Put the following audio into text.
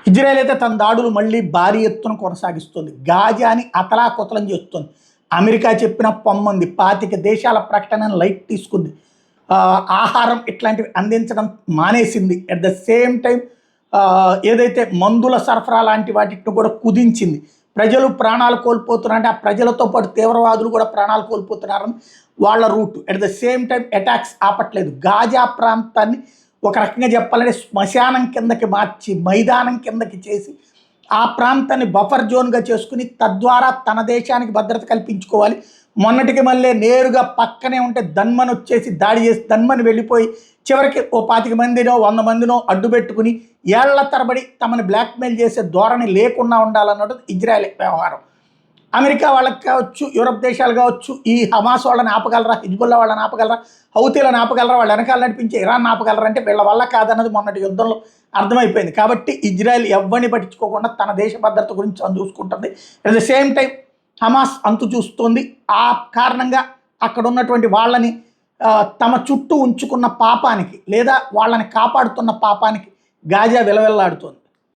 Israel అయితే తన దాడులు మళ్ళీ భారీ ఎత్తున కొనసాగిస్తుంది. గాజాని అతలాకుతలం చేస్తుంది. అమెరికా చెప్పిన పొమ్మంది. 25 దేశాల ప్రకటనను లైట్ తీసుకుంది. ఆహారం ఇట్లాంటివి అందించడం మానేసింది. అట్ ద సేమ్ టైం ఏదైతే మందుల సరఫరా లాంటి వాటిని కూడా కుదించింది. ప్రజలు ప్రాణాలు కోల్పోతున్నారంటే ఆ ప్రజలతో పాటు తీవ్రవాదులు కూడా ప్రాణాలు కోల్పోతున్నారని వాళ్ళ route. At the same time attacks ఆపట్లేదు. గాజా ప్రాంతాన్ని ఒక రకంగా చెప్పాలంటే శ్మశానం కిందకి మార్చి మైదానం కిందకి చేసి ఆ ప్రాంతాన్ని బఫర్ జోన్గా చేసుకుని తద్వారా తన దేశానికి భద్రత కల్పించుకోవాలి. మొన్నటికి మళ్ళీ నేరుగా పక్కనే ఉంటే దన్మన్ వచ్చేసి దాడి చేసి దన్మన్ వెళ్ళిపోయి చివరికి ఓ 25 మందినో 100 మందినో అడ్డుపెట్టుకుని ఏళ్ల తరబడి తమని బ్లాక్మెయిల్ చేసే ధోరణి లేకుండా ఉండాలన్నది ఇజ్రాయెల్ వ్యవహారం. అమెరికా వాళ్ళకి కావచ్చు, యూరప్ దేశాలు కావచ్చు, ఈ హమాస్ వాళ్ళని ఆపగలరా, హిజ్బుల్లా వాళ్ళని ఆపగలరా, హౌతీలను ఆపగలరా, వాళ్ళ వెనకాల నడిపించే ఇరాన్ ఆపగలరా అంటే వీళ్ళ వల్ల కాదన్నది మొన్నటి యుద్ధంలో అర్థమైపోయింది. కాబట్టి ఇజ్రాయెల్ ఎవరిని పట్టించుకోకుండా తన దేశ భద్రత గురించి చూసుకుంటుంది. At the same time Hamas అంతు చూస్తుంది. ఆ కారణంగా అక్కడ ఉన్నటువంటి వాళ్ళని తమ చుట్టూ ఉంచుకున్న పాపానికి లేదా వాళ్ళని కాపాడుతున్న పాపానికి గాజా విలవిల్లాడుతోంది.